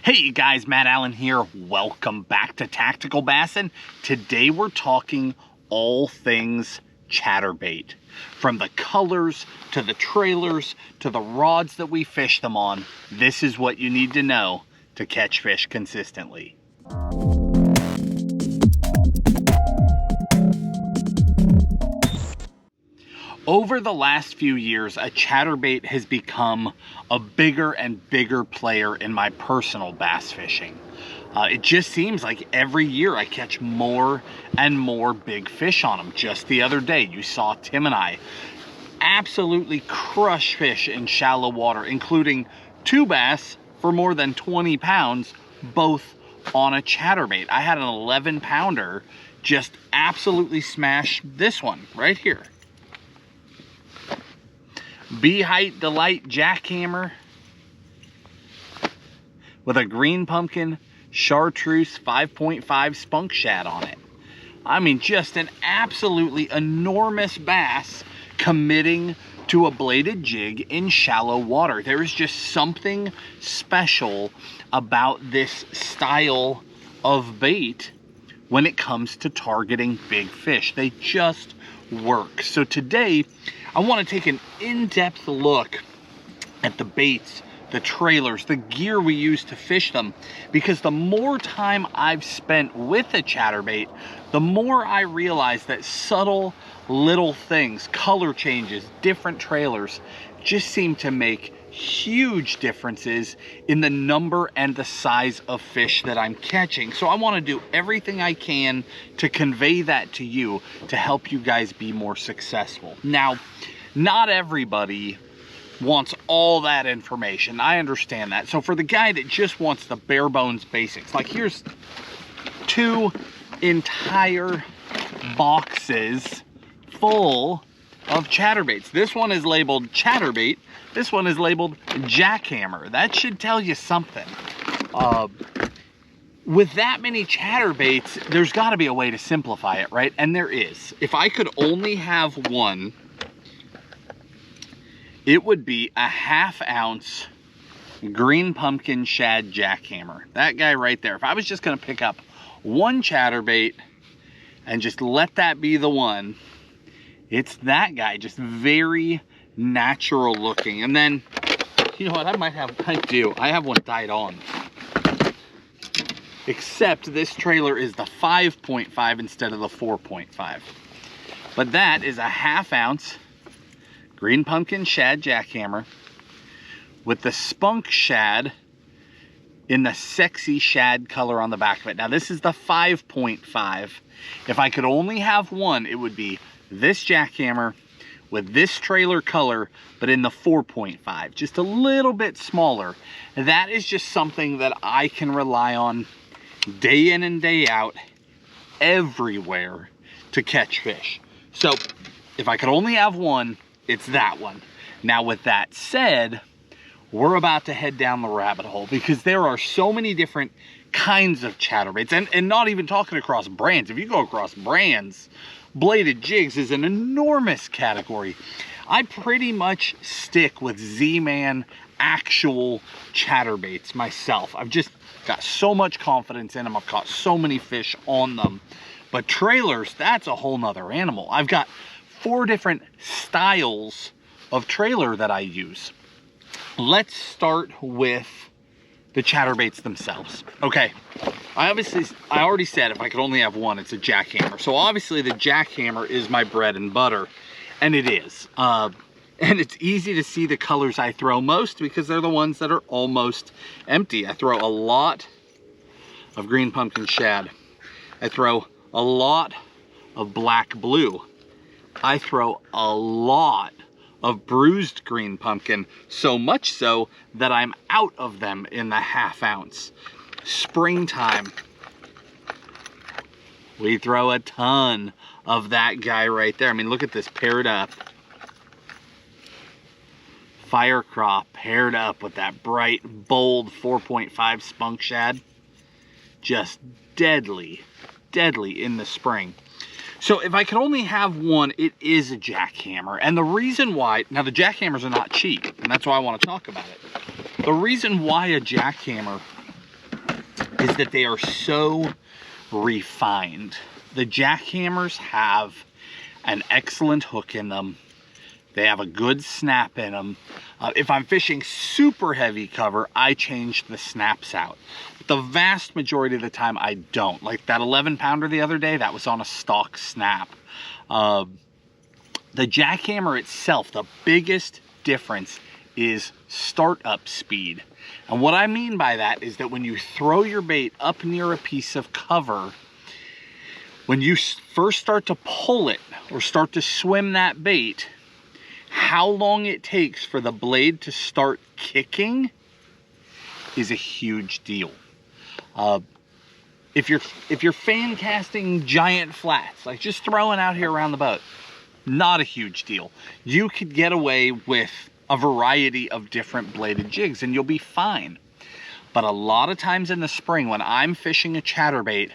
Hey you guys, Matt Allen here. Welcome back to Tactical Bassin'. Today we're talking all things chatterbait. From the colors, to the trailers, to the rods that we fish them on, this is what you need to know to catch fish consistently. Over the last few years, a chatterbait has become a bigger and bigger player in my personal bass fishing. It just seems like every year I catch more and more big fish on them. Just the other day, you saw Tim and I absolutely crush fish in shallow water, including 2 bass for more than 20 pounds, both on a chatterbait. I had an 11-pounder just absolutely smash this one right here. Height Delight jackhammer with a green pumpkin chartreuse 5.5 spunk shad on it. I mean, just an absolutely enormous bass committing to a bladed jig in shallow water. There is just something special about this style of bait when it comes to targeting big fish. They just work. So today I want to take an in-depth look at the baits, the trailers, the gear we use to fish them, because the more time I've spent with a chatterbait, the more I realize that subtle little things, color changes, different trailers, just seem to make huge differences in the number and the size of fish that I'm catching. So I want to do everything I can to convey that to you to help you guys be more successful. Now, not everybody wants all that information. I understand that. So for the guy that just wants the bare bones basics, like here's 2 entire boxes full of chatterbaits. This one is labeled chatterbait. This one is labeled jackhammer. That should tell you something. With that many chatterbaits, there's got to be a way to simplify it, right? And there is. If I could only have one, it would be a 1/2 ounce green pumpkin shad jackhammer. That guy right there. If I was just going to pick up one chatterbait and just let that be the one, it's that guy, just very natural looking. And then, you know what, I have one tied on. Except this trailer is the 5.5 instead of the 4.5. But that is a 1/2 ounce green pumpkin shad jackhammer with the spunk shad in the sexy shad color on the back of it. Now this is the 5.5. If I could only have one, it would be this jackhammer with this trailer color, but in the 4.5, just a little bit smaller. That is just something that I can rely on day in and day out, everywhere, to catch fish. So if I could only have one, it's that one. Now with that said, we're about to head down the rabbit hole, because there are so many different kinds of chatterbaits, and not even talking across brands. If you go across brands, bladed jigs is an enormous category. I pretty much stick with Z-Man actual chatterbaits myself. I've just got so much confidence in them. I've caught so many fish on them. But trailers, that's a whole nother animal. I've got 4 different styles of trailer that I use. Let's start with the chatterbaits themselves. Okay, I already said if I could only have one, it's a jackhammer. So obviously the jackhammer is my bread and butter, and it is. And it's easy to see the colors I throw most because they're the ones that are almost empty. I throw a lot of green pumpkin shad. I throw a lot of black blue. I throw a lot of bruised green pumpkin, so much so that I'm out of them in the 1/2 ounce. Springtime, we throw a ton of that guy right there. I mean, look at this paired up. Fire crop paired up with that bright, bold 4.5 spunk shad. Just deadly, deadly in the spring. So if I could only have one, it is a jackhammer. And the reason why, now the jackhammers are not cheap, and that's why I want to talk about it. The reason why a jackhammer is that they are so refined. The jackhammers have an excellent hook in them. They have a good snap in them. If I'm fishing super heavy cover, I change the snaps out. The vast majority of the time I don't. Like that 11 pounder the other day, that was on a stock snap. The jackhammer itself, the biggest difference is startup speed. And what I mean by that is that when you throw your bait up near a piece of cover, when you first start to pull it or start to swim that bait, how long it takes for the blade to start kicking is a huge deal. If you're fan casting giant flats, like just throwing out here around the boat, not a huge deal. You could get away with a variety of different bladed jigs and you'll be fine. But a lot of times in the spring when I'm fishing a chatterbait,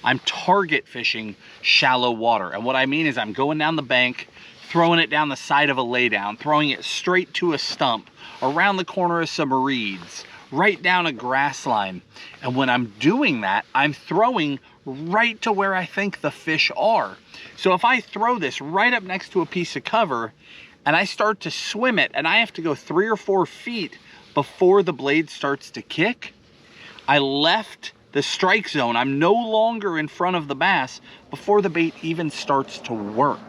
I'm target fishing shallow water. And what I mean is I'm going down the bank, throwing it down the side of a laydown, throwing it straight to a stump, around the corner of some reeds, right down a grass line. And when I'm doing that, I'm throwing right to where I think the fish are. So if I throw this right up next to a piece of cover and I start to swim it and I have to go 3 or 4 feet before the blade starts to kick, I left the strike zone. I'm no longer in front of the bass before the bait even starts to work.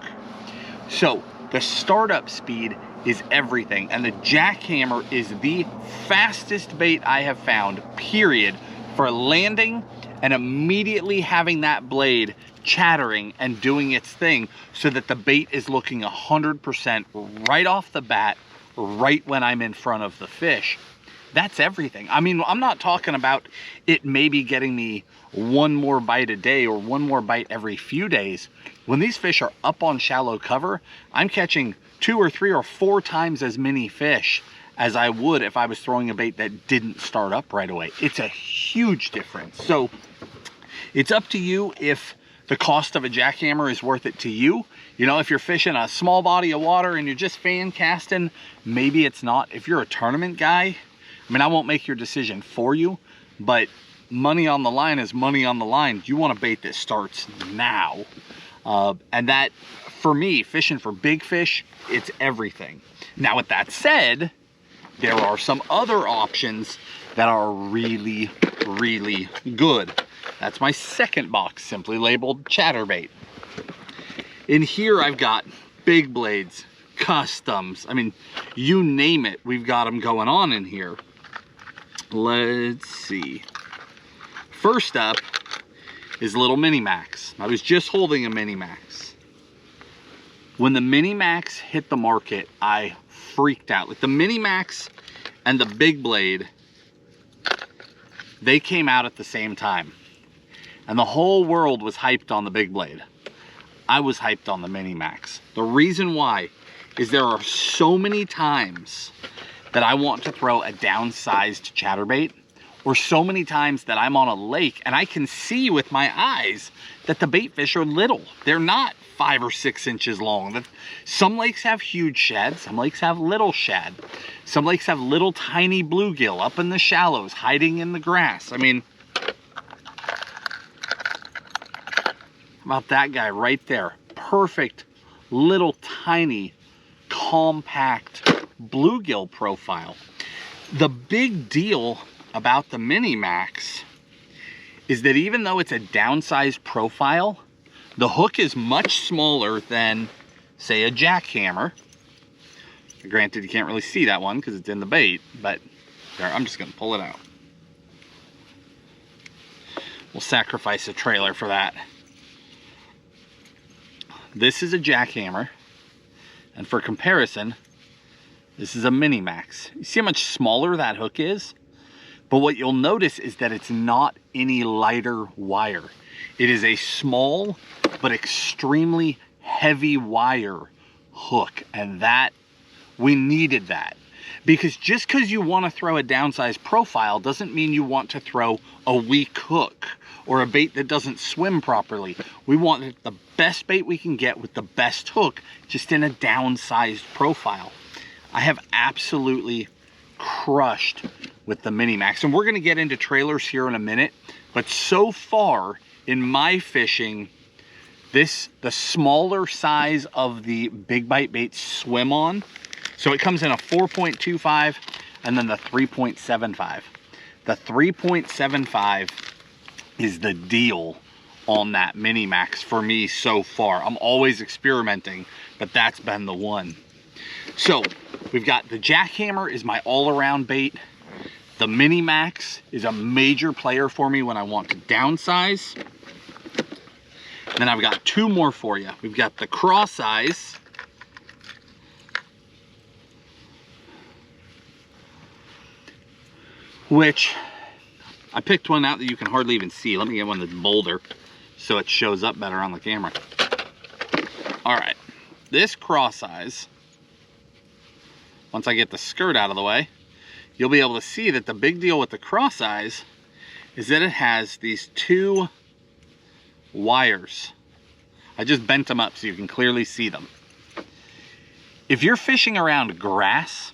So the startup speed is everything, and the jackhammer is the fastest bait I have found, period, for landing and immediately having that blade chattering and doing its thing so that the bait is looking 100% right off the bat, right when I'm in front of the fish. That's everything. I mean, I'm not talking about it maybe getting me 1 more bite a day or 1 more bite every few days. When these fish are up on shallow cover, I'm catching 2 or 3 or 4 times as many fish as I would if I was throwing a bait that didn't start up right away. It's a huge difference. So it's up to you if the cost of a jackhammer is worth it to you. You know, if you're fishing a small body of water and you're just fan casting, maybe it's not. If you're a tournament guy, I mean, I won't make your decision for you, but money on the line is money on the line. You want a bait that starts now. And that, for me, fishing for big fish, it's everything. Now, with that said, there are some other options that are really, really good. That's my second box, simply labeled Chatterbait. In here, I've got big blades, customs. I mean, you name it, we've got them going on in here. Let's see. First up is little Mini Max. I was just holding a Mini Max. When the Mini Max hit the market, I freaked out. Like the Mini Max and the big blade, they came out at the same time. And the whole world was hyped on the big blade. I was hyped on the Mini Max. The reason why is there are so many times that I want to throw a downsized chatterbait, or so many times that I'm on a lake and I can see with my eyes that the bait fish are little. They're not 5 or 6 inches long. Some lakes have huge shad, some lakes have little shad. Some lakes have little tiny bluegill up in the shallows, hiding in the grass. I mean, how about that guy right there? Perfect, little tiny, compact bluegill profile. The big deal about the Mini Max is that even though it's a downsized profile, the hook is much smaller than, say, a jackhammer. Granted, you can't really see that one because it's in the bait, but there, I'm just going to pull it out. We'll sacrifice a trailer for that. This is a jackhammer, and for comparison, this is a Mini Max. You see how much smaller that hook is? But what you'll notice is that it's not any lighter wire. It is a small but extremely heavy wire hook, and that, we needed that. Because just because you want to throw a downsized profile doesn't mean you want to throw a weak hook or a bait that doesn't swim properly. We want the best bait we can get with the best hook, just in a downsized profile. I have absolutely crushed with the Mini Max. And we're gonna get into trailers here in a minute, but so far in my fishing, the smaller size of the big bite baits swim on. So it comes in a 4.25 and then the 3.75. The 3.75 is the deal on that Mini Max for me so far. I'm always experimenting, but that's been the one. So we've got the jackhammer is my all-around bait. The Mini Max is a major player for me when I want to downsize. And then I've got two more for you. We've got the cross eyes, which I picked one out that you can hardly even see. Let me get one that's bolder so it shows up better on the camera. All right, this cross eyes, once I get the skirt out of the way, you'll be able to see that the big deal with the cross eyes is that it has these two wires. I just bent them up so you can clearly see them. If you're fishing around grass,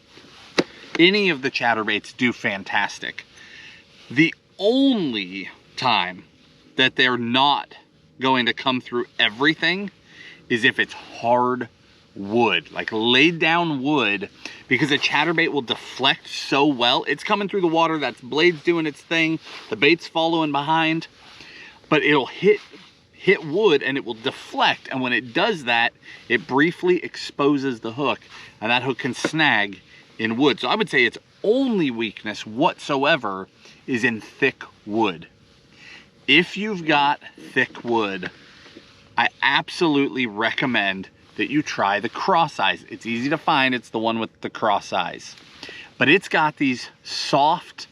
any of the chatterbaits do fantastic. The only time that they're not going to come through everything is if it's hard wood, like laid down wood, because a chatterbait will deflect so well. It's coming through the water, that's blade's doing its thing, the bait's following behind, but it'll hit wood and it will deflect, and when it does that, it briefly exposes the hook, and that hook can snag in wood. So I would say its only weakness whatsoever is in thick wood. If you've got thick wood, I absolutely recommend that you try the cross eyes. It's easy to find, it's the one with the cross eyes. But it's got these soft,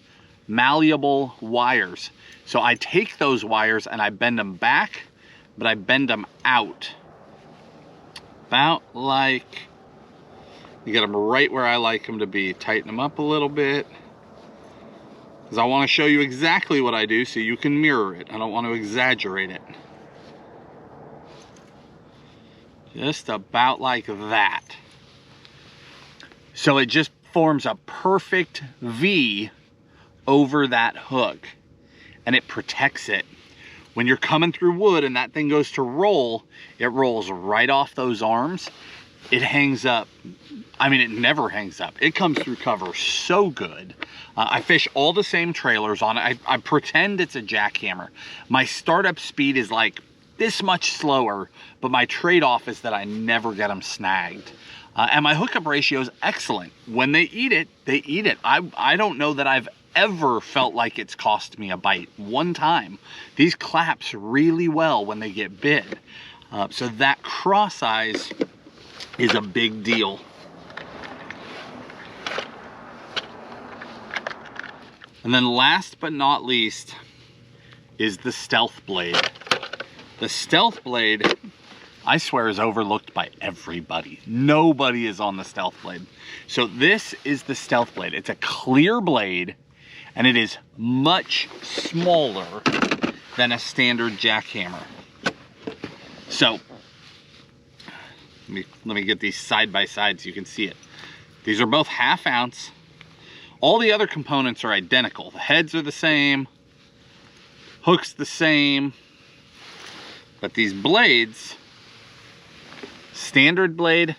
malleable wires. So I take those wires and I bend them back, but I bend them out. About like, you get them right where I like them to be. Tighten them up a little bit, because I want to show you exactly what I do so you can mirror it. I don't want to exaggerate it. Just about like that. So it just forms a perfect V over that hook, and it protects it. When you're coming through wood and that thing goes to roll, it rolls right off those arms. It hangs up. I mean, it never hangs up. It comes through cover so good. I fish all the same trailers on it. I pretend it's a jackhammer. My startup speed is like this much slower, but my trade-off is that I never get them snagged. And my hookup ratio is excellent. When they eat it, they eat it. I don't know that I've ever felt like it's cost me a bite. One time. These claps really well when they get bit. So that cross eyes is a big deal. And then last but not least is the stealth blade. The stealth blade, I swear, is overlooked by everybody. Nobody is on the stealth blade. So this is the stealth blade. It's a clear blade, and it is much smaller than a standard jackhammer. So let me get these side by side so you can see it. These are both 1/2 ounce. All the other components are identical. The heads are the same, hooks the same, but these blades, standard blade,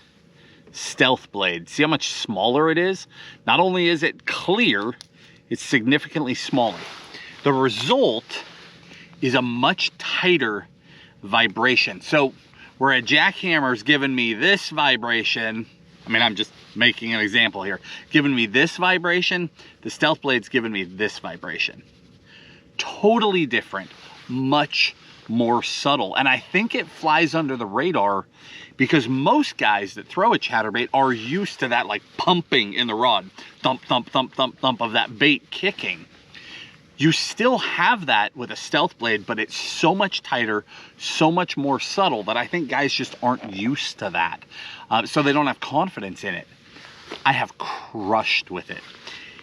stealth blade. See how much smaller it is? Not only is it clear, it's significantly smaller. The result is a much tighter vibration. So where a jackhammer's giving me this vibration, I mean, I'm just making an example here, giving me this vibration, the stealth blade's giving me this vibration. Totally different, much more subtle. And I think it flies under the radar because most guys that throw a chatterbait are used to that, like pumping in the rod, thump, thump, thump, thump, thump of that bait kicking. You still have that with a stealth blade, but it's so much tighter, so much more subtle that I think guys just aren't used to that. So they don't have confidence in it. I have crushed with it.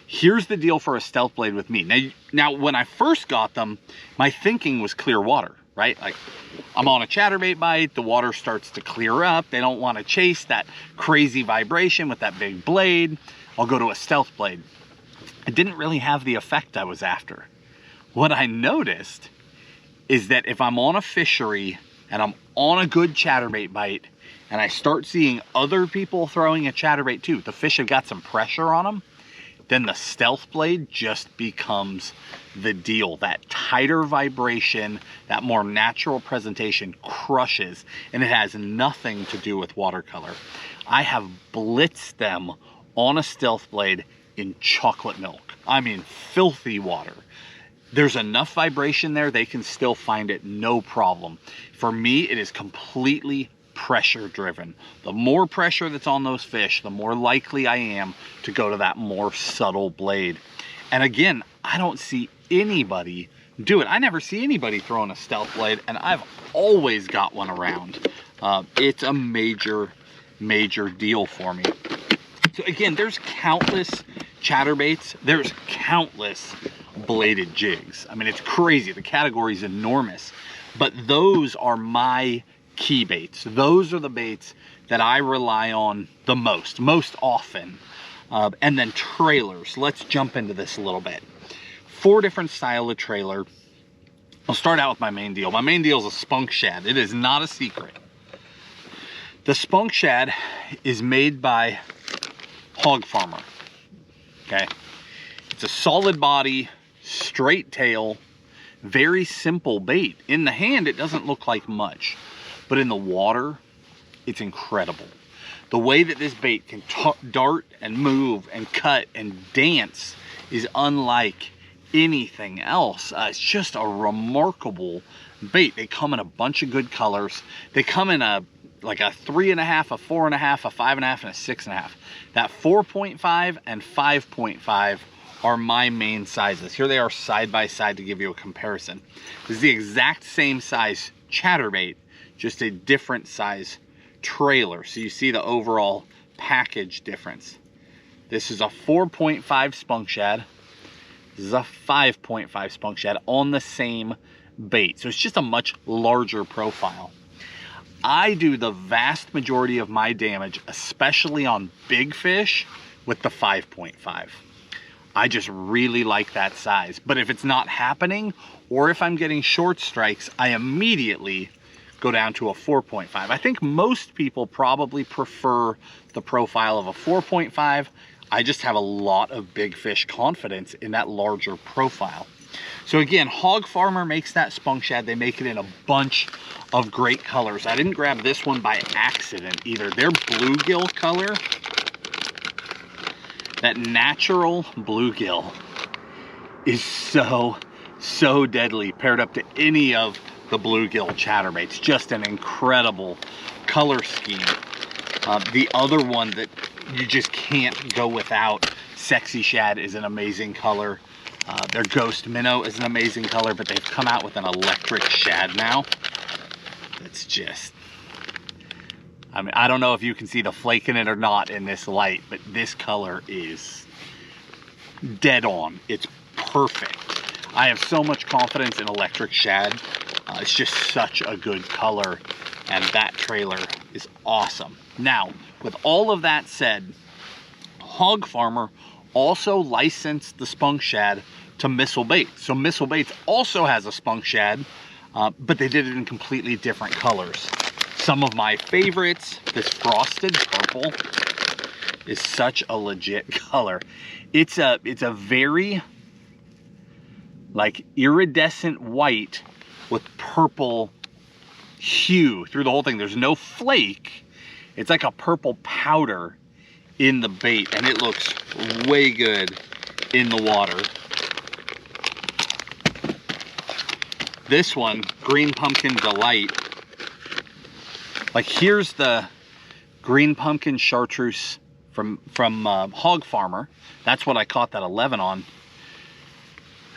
Here's the deal for a stealth blade with me. Now when I first got them, my thinking was clear water, right? Like, I'm on a chatterbait bite, the water starts to clear up. They don't want to chase that crazy vibration with that big blade. I'll go to a stealth blade. It didn't really have the effect I was after. What I noticed is that if I'm on a fishery and I'm on a good chatterbait bite and I start seeing other people throwing a chatterbait too, the fish have got some pressure on them, then the stealth blade just becomes the deal. That tighter vibration, that more natural presentation crushes, and it has nothing to do with watercolor. I have blitzed them on a stealth blade in chocolate milk. I mean, filthy water. There's enough vibration there, they can still find it, no problem. For me, it is completely pressure driven. The more pressure that's on those fish, the more likely I am to go to that more subtle blade. And again, I don't see anybody do it. I never see anybody throwing a stealth blade, and I've always got one around. It's a major deal for me. So again, there's countless chatterbaits. There's countless bladed jigs. I mean, it's crazy. The category is enormous, but those are my key baits. Those are the baits that I rely on the most often. And then trailers. Let's jump into this a little bit. 4 different style of trailer. I'll start out with my main deal. My main deal is a spunk shad. It is not a secret. The spunk shad is made by Hog Farmer. Okay. It's a solid body, straight tail, very simple bait. In the hand, it doesn't look like much, but in the water, it's incredible. The way that this bait can dart and move and cut and dance is unlike anything else. It's just a remarkable bait. They come in a bunch of good colors. They come in like a 3.5, a 4.5, a 5.5, and a 6.5. That 4.5 and 5.5 are my main sizes. Here they are side by side to give you a comparison. This is the exact same size chatterbait, just a different size trailer. So you see the overall package difference. This is a 4.5 spunk shad. This is a 5.5 spunk shad on the same bait. So it's just a much larger profile. I do the vast majority of my damage, especially on big fish, with the 5.5. I just really like that size. But if it's not happening, or if I'm getting short strikes, I immediately go down to a 4.5. I think most people probably prefer the profile of a 4.5. I just have a lot of big fish confidence in that larger profile. So again, Hog Farmer makes that spunk shad. They make it in a bunch of great colors. I didn't grab this one by accident either. Their bluegill color, that natural bluegill, is so deadly paired up to any of the bluegill chatterbaits. Just an incredible color scheme. The other one that you just can't go without, Sexy Shad, is an amazing color. Their Ghost Minnow is an amazing color, but they've come out with an electric shad now. It's just, I mean, I don't know if you can see the flake in it or not in this light, but this color is dead on. It's perfect. I have so much confidence in electric shad. It's just such a good color, and that trailer is awesome. Now, with all of that said, Hog Farmer also licensed the spunk shad to Missile Baits. So Missile Baits also has a spunk shad, but they did it in completely different colors. Some of my favorites, this frosted purple is such a legit color. It's a very like iridescent white with purple hue through the whole thing. There's no flake. It's like a purple powder in the bait, and it looks way good in the water. This one, Green Pumpkin Delight. Like, here's the Green Pumpkin Chartreuse from Hog Farmer. That's what I caught that 11 on.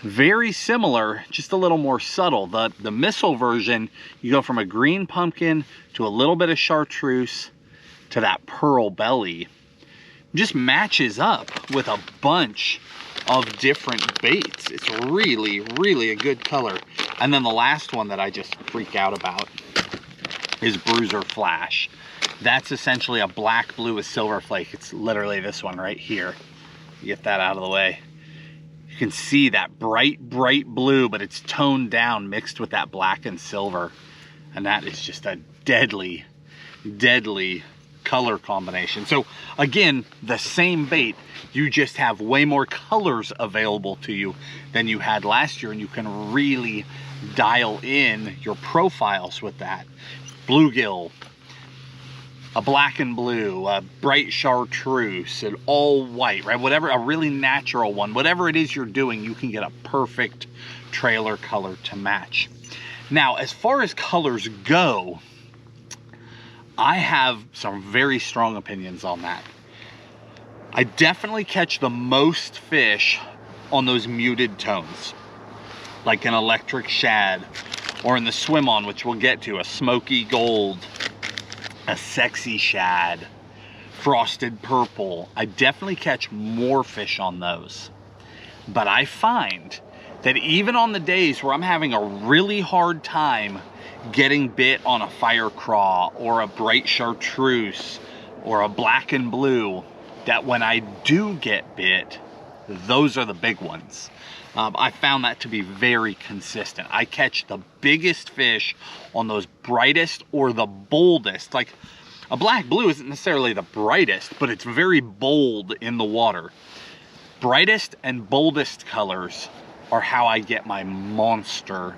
Very similar, just a little more subtle. The missile version, you go from a green pumpkin to a little bit of chartreuse to that pearl belly. Just matches up with a bunch of different baits. It's really a good color. And then the last one that I just freak out about is Bruiser Flash. That's essentially a black blue with silver flake. It's literally this one right here. Get that out of the way. You can see that bright blue, but it's toned down, mixed with that black and silver. And that is just a deadly color combination. So again, the same bait, you just have way more colors available to you than you had last year, and you can really dial in your profiles with that. Bluegill, a black and blue, a bright chartreuse, an all white, right? Whatever, a really natural one, whatever it is you're doing, you can get a perfect trailer color to match. Now, as far as colors go, I have some very strong opinions on that. I definitely catch the most fish on those muted tones, like an electric shad, or in the swim on, which we'll get to, a smoky gold, a sexy shad, frosted purple. I definitely catch more fish on those. But I find that even on the days where I'm having a really hard time getting bit on a fire craw or a bright chartreuse or a black and blue, that when I do get bit, those are the big ones. I found that to be very consistent. I catch the biggest fish on those brightest or the boldest. Like a black blue isn't necessarily the brightest, but it's very bold in the water. Brightest and boldest colors are how I get my monster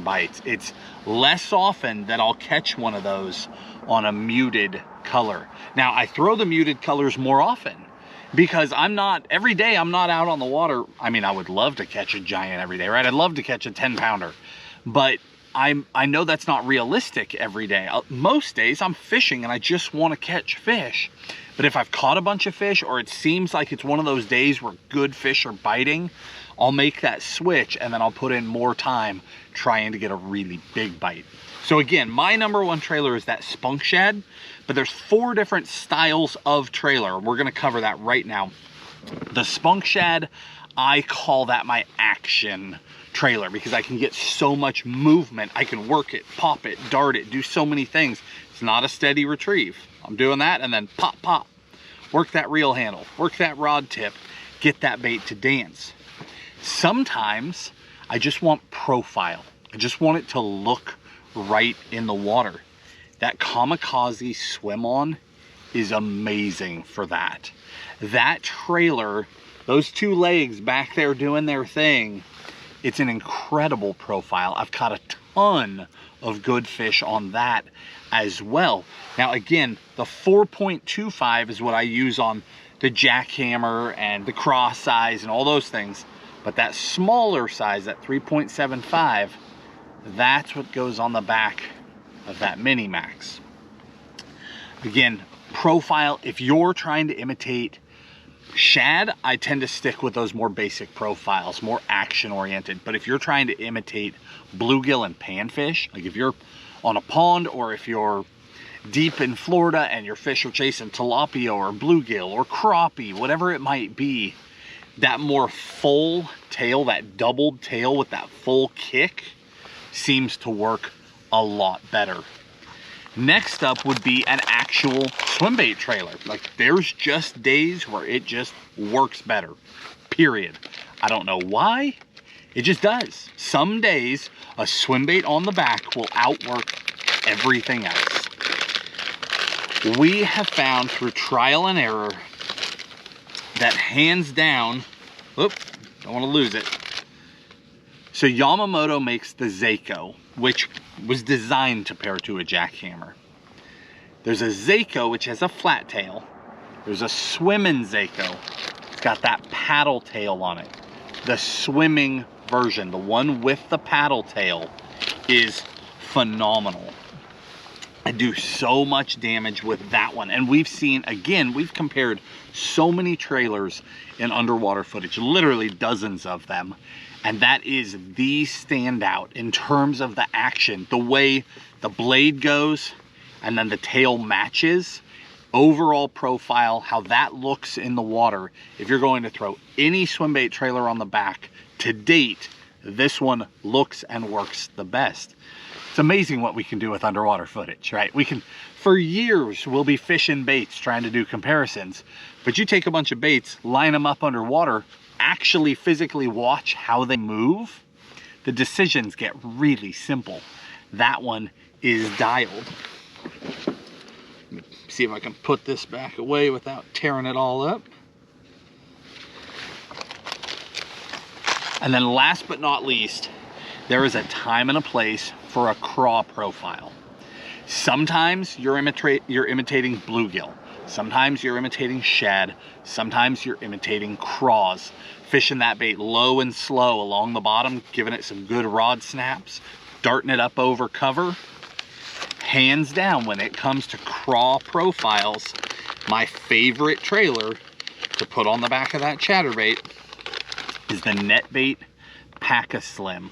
bites. It's less often that I'll catch one of those on a muted color. Now, I throw the muted colors more often because every day I'm not out on the water. I mean, I would love to catch a giant every day, right? I'd love to catch a 10-pounder, but I know that's not realistic every day. Most days I'm fishing and I just want to catch fish. But if I've caught a bunch of fish, or it seems like it's one of those days where good fish are biting, I'll make that switch and then I'll put in more time trying to get a really big bite. So again, my number one trailer is that spunk shad, but there's 4 different styles of trailer. We're gonna cover that right now. The spunk shad, I call that my action trailer because I can get so much movement. I can work it, pop it, dart it, do so many things. It's not a steady retrieve. I'm doing that and then pop, pop. Work that reel handle, work that rod tip, get that bait to dance. Sometimes I just want profile. I just want it to look right in the water. That kamikaze swim on is amazing for that. That trailer, those 2 legs back there doing their thing, it's an incredible profile. I've caught a ton of good fish on that as well. Now again, the 4.25 is what I use on the jackhammer and the cross size and all those things. But that smaller size, that 3.75, that's what goes on the back of that Mini Max. Again, profile, if you're trying to imitate shad, I tend to stick with those more basic profiles, more action oriented. But if you're trying to imitate bluegill and panfish, like if you're on a pond or if you're deep in Florida and your fish are chasing tilapia or bluegill or crappie, whatever it might be, that more full tail, that doubled tail with that full kick seems to work a lot better. Next up would be an actual swim bait trailer. Like there's just days where it just works better, period. I don't know why, it just does. Some days a swim bait on the back will outwork everything else. We have found through trial and error that hands down, don't want to lose it. So Yamamoto makes the Seiko, which was designed to pair to a jackhammer. There's a Seiko which has a flat tail. There's a swimming Seiko. It's got that paddle tail on it. The swimming version, the one with the paddle tail, is phenomenal. I do so much damage with that one. And we've seen, again, we've compared so many trailers in underwater footage, literally dozens of them. And that is the standout in terms of the action, the way the blade goes and then the tail matches, overall profile, how that looks in the water. If you're going to throw any swim bait trailer on the back, to date, this one looks and works the best. It's amazing what we can do with underwater footage, right? We can, for years, we'll be fishing baits trying to do comparisons, but you take a bunch of baits, line them up underwater, actually physically watch how they move, the decisions get really simple. That one is dialed. Let me see if I can put this back away without tearing it all up. And then last but not least, there is a time and a place for a craw profile. Sometimes you're imitating bluegill. Sometimes you're imitating shad. Sometimes you're imitating craws. Fishing that bait low and slow along the bottom, giving it some good rod snaps, darting it up over cover. Hands down, when it comes to craw profiles, my favorite trailer to put on the back of that chatterbait is the NetBait Pack-A-Slim.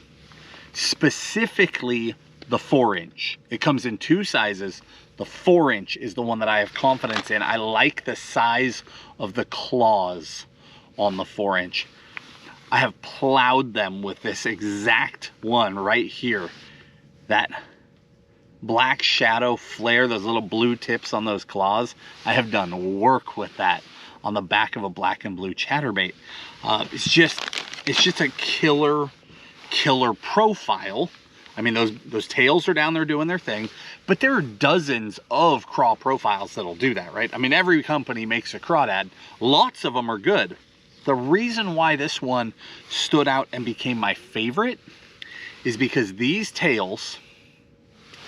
Specifically the 4-inch. It comes in 2 sizes. The 4-inch is the one that I have confidence in. I like the size of the claws on the 4-inch. I have plowed them with this exact one right here. That black shadow flare, those little blue tips on those claws. I have done work with that on the back of a black and blue chatterbait. It's just a killer profile. I mean, those tails are down there doing their thing, but there are dozens of craw profiles that'll do that, right? I mean, every company makes a crawdad. Lots of them are good. The reason why this one stood out and became my favorite is because these tails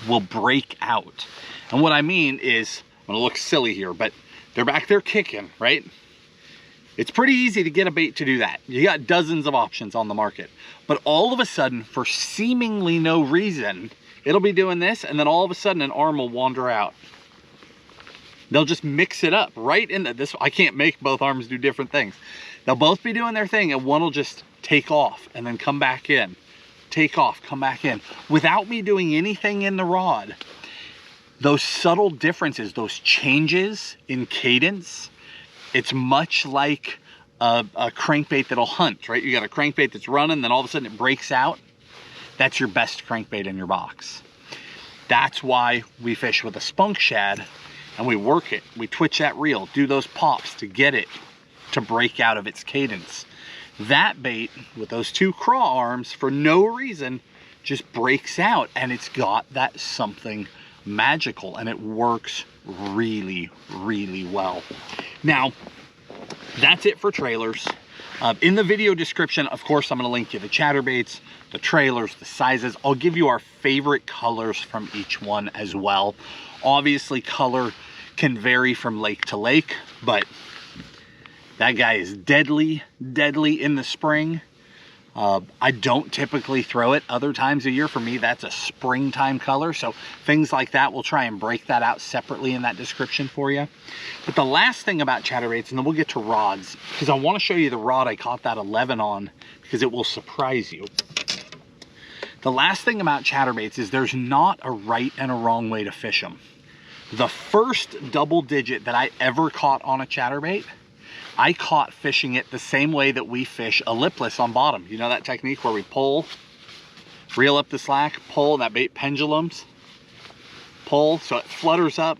will break out. And what I mean is, I'm gonna look silly here, but they're back there kicking, right? It's pretty easy to get a bait to do that. You got dozens of options on the market. But all of a sudden, for seemingly no reason, it'll be doing this, and then all of a sudden an arm will wander out. They'll just mix it up right in this. I can't make both arms do different things. They'll both be doing their thing, and one will just take off and then come back in. Take off, come back in. Without me doing anything in the rod. Those subtle differences, those changes in cadence, it's much like a crankbait that'll hunt, right? You got a crankbait that's running, then all of a sudden it breaks out. That's your best crankbait in your box. That's why we fish with a spunk shad and we work it. We twitch that reel, do those pops to get it to break out of its cadence. That bait with those 2 craw arms, for no reason, just breaks out, and it's got that something magical, and it works really, really well. Now, that's it for trailers. In the video description, of course, I'm going to link you the chatterbaits, the trailers, the sizes. I'll give you our favorite colors from each one as well. Obviously, color can vary from lake to lake, but that guy is deadly, deadly in the spring. I don't typically throw it other times a year. For me, that's a springtime color. So things like that, we'll try and break that out separately in that description for you. But the last thing about chatterbaits, and then we'll get to rods, because I want to show you the rod I caught that 11 on, because it will surprise you. The last thing about chatterbaits is there's not a right and a wrong way to fish them. The first double digit that I ever caught on a chatterbait, I caught fishing it the same way that we fish a lipless on bottom. You know that technique where we pull, reel up the slack, pull, and that bait pendulums? Pull, so it flutters up,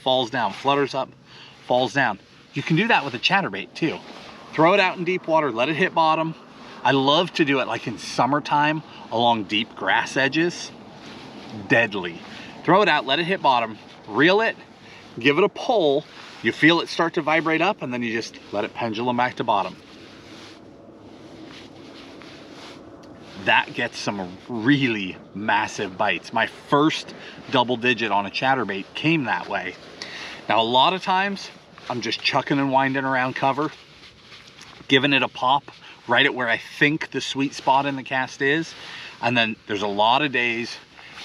falls down, flutters up, falls down. You can do that with a chatterbait too. Throw it out in deep water, let it hit bottom. I love to do it like in summertime along deep grass edges. Deadly. Throw it out, let it hit bottom, reel it, give it a pull. You feel it start to vibrate up, and then you just let it pendulum back to bottom. That gets some really massive bites. My first double digit on a chatterbait came that way. Now, a lot of times, I'm just chucking and winding around cover, giving it a pop right at where I think the sweet spot in the cast is. And then there's a lot of days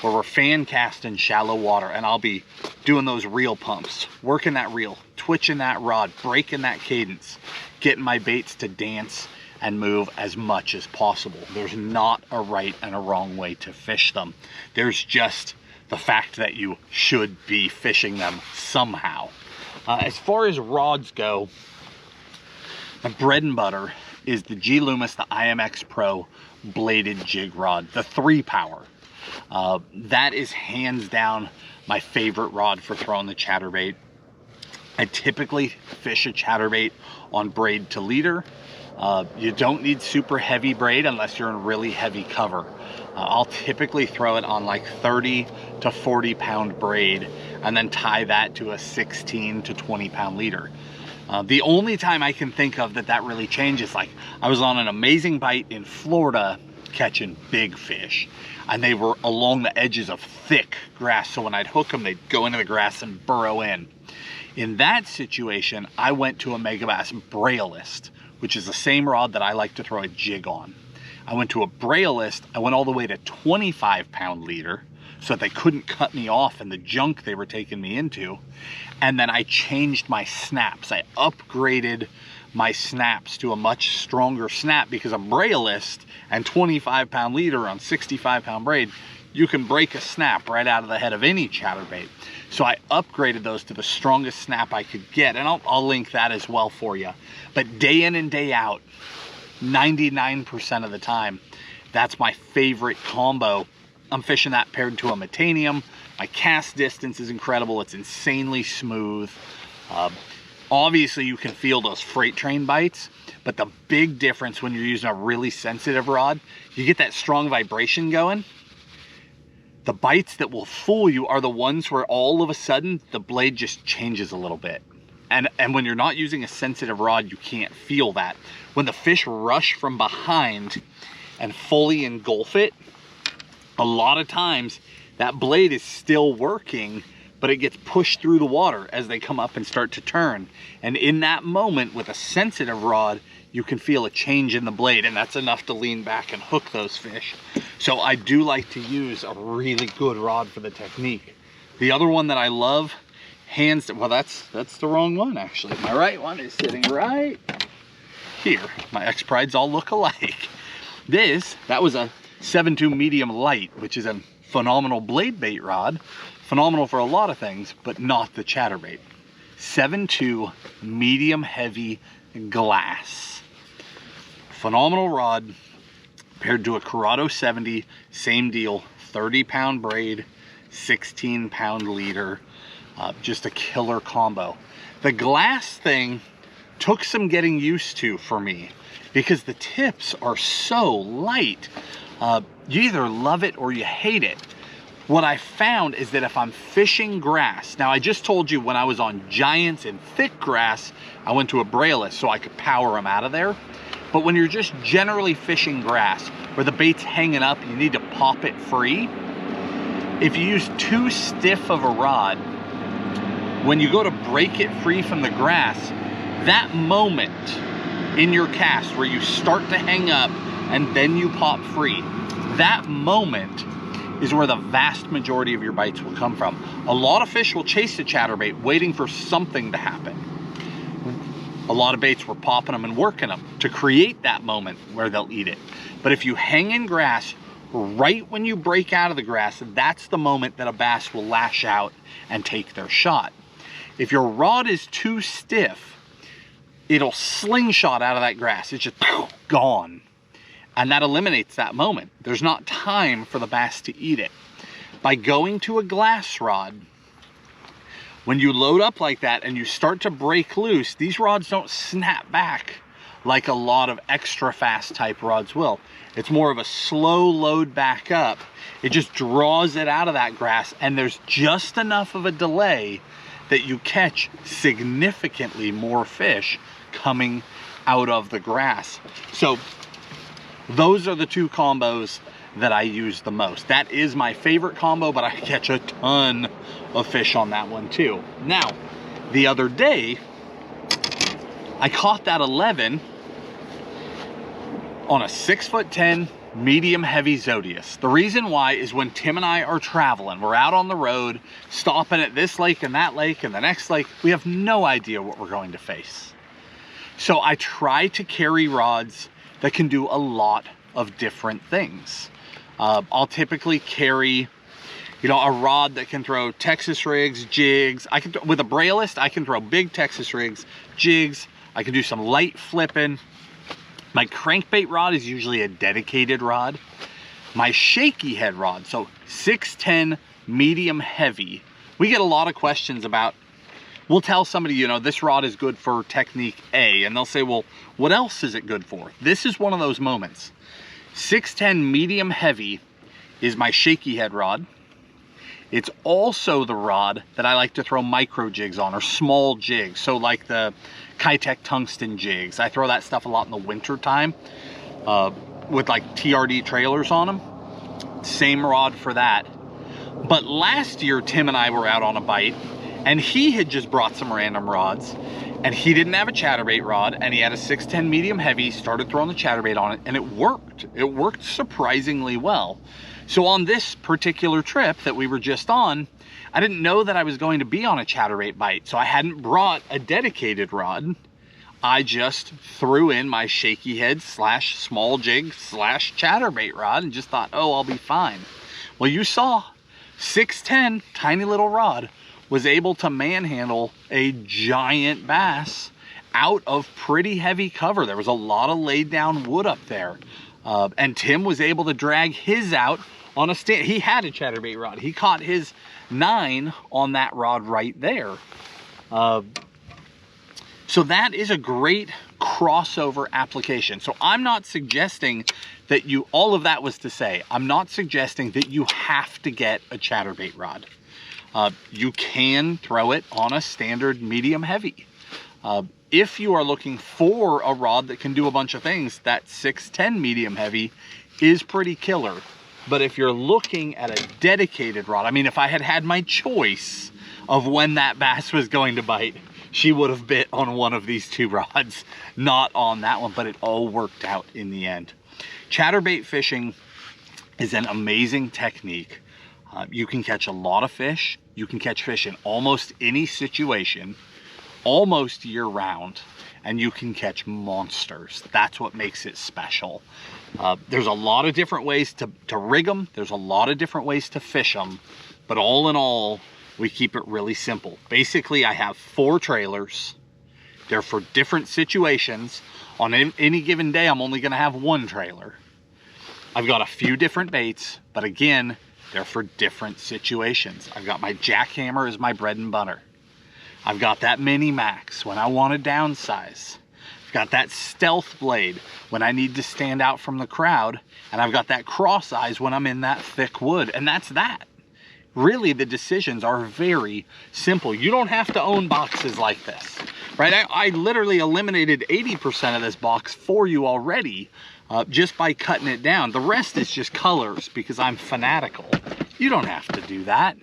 where we're fan casting shallow water, and I'll be doing those reel pumps, working that reel, twitching that rod, breaking that cadence, getting my baits to dance and move as much as possible. There's not a right and a wrong way to fish them. There's just the fact that you should be fishing them somehow. As far as rods go, the bread and butter is the G Loomis, the IMX Pro bladed jig rod, the 3-power. That is hands down my favorite rod for throwing the chatterbait. I typically fish a chatterbait on braid to leader. You don't need super heavy braid unless you're in really heavy cover. I'll typically throw it on like 30 to 40 pound braid and then tie that to a 16 to 20 pound leader. The only time I can think of that really changes, like I was on an amazing bite in Florida catching big fish, and they were along the edges of thick grass, so when I'd hook them, they'd go into the grass and burrow in. In that situation, I went to a Megabass Brailleist, which is the same rod that I like to throw a jig on. I went to a Brailleist, I went all the way to 25 pound leader, so that they couldn't cut me off in the junk they were taking me into. And then I changed my snaps. I upgraded my snaps to a much stronger snap, because a Brailleist and 25 pound leader on 65 pound braid, you can break a snap right out of the head of any chatterbait. So I upgraded those to the strongest snap I could get, and I'll link that as well for you. But day in and day out, 99% of the time, that's my favorite combo. I'm fishing that paired to a Metanium. My cast distance is incredible. It's insanely smooth. Obviously, you can feel those freight train bites, but the big difference when you're using a really sensitive rod, you get that strong vibration going. The bites that will fool you are the ones where all of a sudden the blade just changes a little bit. And when you're not using a sensitive rod, you can't feel that. When the fish rush from behind and fully engulf it, a lot of times that blade is still working, but it gets pushed through the water as they come up and start to turn. And in that moment, with a sensitive rod, you can feel a change in the blade, and that's enough to lean back and hook those fish. So I do like to use a really good rod for the technique. The other one that I love, well, that's the wrong one actually. My right one is sitting right here. My X-Prides all look alike. That was a 7.2 medium light, which is a phenomenal blade bait rod. Phenomenal for a lot of things, but not the chatterbait. 7.2 medium heavy glass. Phenomenal rod paired to a Corrado 70, same deal, 30 pound braid, 16 pound leader. Just a killer combo. The glass thing took some getting used to for me, because the tips are so light. You either love it or you hate it. What I found is that if I'm fishing grass, now I just told you when I was on giants and thick grass, I went to a Brailleist so I could power them out of there. But when you're just generally fishing grass where the bait's hanging up, you need to pop it free. If you use too stiff of a rod, when you go to break it free from the grass, that moment in your cast where you start to hang up and then you pop free, that moment is where the vast majority of your bites will come from. A lot of fish will chase the chatterbait waiting for something to happen. A lot of baits were popping them and working them to create that moment where they'll eat it. But if you hang in grass, right when you break out of the grass, that's the moment that a bass will lash out and take their shot. If your rod is too stiff, it'll slingshot out of that grass. It's just gone. And that eliminates that moment. There's not time for the bass to eat it. By going to a glass rod, when you load up like that and you start to break loose, these rods don't snap back like a lot of extra fast type rods will. It's more of a slow load back up. It just draws it out of that grass, and there's just enough of a delay that you catch significantly more fish coming out of the grass. So those are the two combos that I use the most. That is my favorite combo, but I catch a ton of fish on that one too. Now, the other day, I caught that 11 on a 6'10" medium heavy Zodius. The reason why is when Tim and I are traveling, we're out on the road, stopping at this lake and that lake and the next lake, we have no idea what we're going to face. So I try to carry rods that can do a lot of different things. I'll typically carry, a rod that can throw Texas rigs, jigs. With a Brailleist, I can throw big Texas rigs, jigs. I can do some light flipping. My crankbait rod is usually a dedicated rod. my shaky head rod. So 610 medium heavy. We get a lot of questions about, we'll tell somebody, you know, this rod is good for technique A, and they'll say, well, what else is it good for? This is one of those moments. 610 medium heavy is my shaky head rod. It's also the rod that I like to throw micro jigs on, or small jigs. So like the Kitech tungsten jigs. I throw that stuff a lot in the winter time with like TRD trailers on them. Same rod for that. But last year, Tim and I were out on a bite, and he had just brought some random rods, and he didn't have a chatterbait rod, and he had a 610 medium heavy, started throwing the chatterbait on it, and it worked. It worked surprisingly well. So on this particular trip that we were just on, I didn't know that I was going to be on a chatterbait bite, so I hadn't brought a dedicated rod. I just threw in my shaky head / small jig / chatterbait rod and just thought, oh, I'll be fine. Well, you saw 610, tiny little rod, was able to manhandle a giant bass out of pretty heavy cover. There was a lot of laid down wood up there. And Tim was able to drag his out on a stand. He had a chatterbait rod. He caught his 9 on that rod right there. So that is a great crossover application. So I'm not suggesting that you, all of that was to say, I'm not suggesting that you have to get a chatterbait rod. You can throw it on a standard medium heavy. If you are looking for a rod that can do a bunch of things, that 610 medium heavy is pretty killer. But if you're looking at a dedicated rod, I mean, if I had had my choice of when that bass was going to bite, she would have bit on one of these 2 rods, not on that one, but it all worked out in the end. Chatterbait fishing is an amazing technique. You can catch a lot of fish. You can catch fish in almost any situation, almost year round, and you can catch monsters. That's what makes it special. There's a lot of different ways to rig them. There's a lot of different ways to fish them, but all in all, we keep it really simple. Basically, I have 4 trailers. They're for different situations. On any given day, I'm only gonna have 1 trailer. I've got a few different baits, but again, they're for different situations. I've got my jackhammer as my bread and butter. I've got that mini max when I want to downsize. I've got that stealth blade when I need to stand out from the crowd. And I've got that cross eyes when I'm in that thick wood. And that's that. Really, the decisions are very simple. You don't have to own boxes like this, right? I literally eliminated 80% of this box for you already just by cutting it down. The rest is just colors because I'm fanatical. You don't have to do that.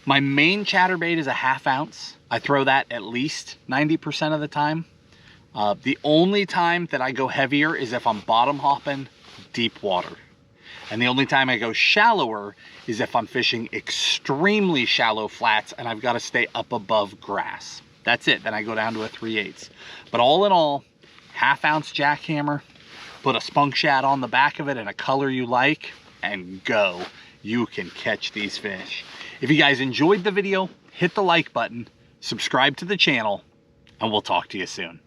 My main chatterbait is a 1/2 ounce. I throw that at least 90% of the time. The only time that I go heavier is if I'm bottom hopping deep water. And the only time I go shallower is if I'm fishing extremely shallow flats and I've got to stay up above grass. That's it. Then I go down to a 3/8. But all in all, 1/2 ounce jackhammer, put a spunk shad on the back of it in a color you like, and go. You can catch these fish. If you guys enjoyed the video, hit the like button, subscribe to the channel, and we'll talk to you soon.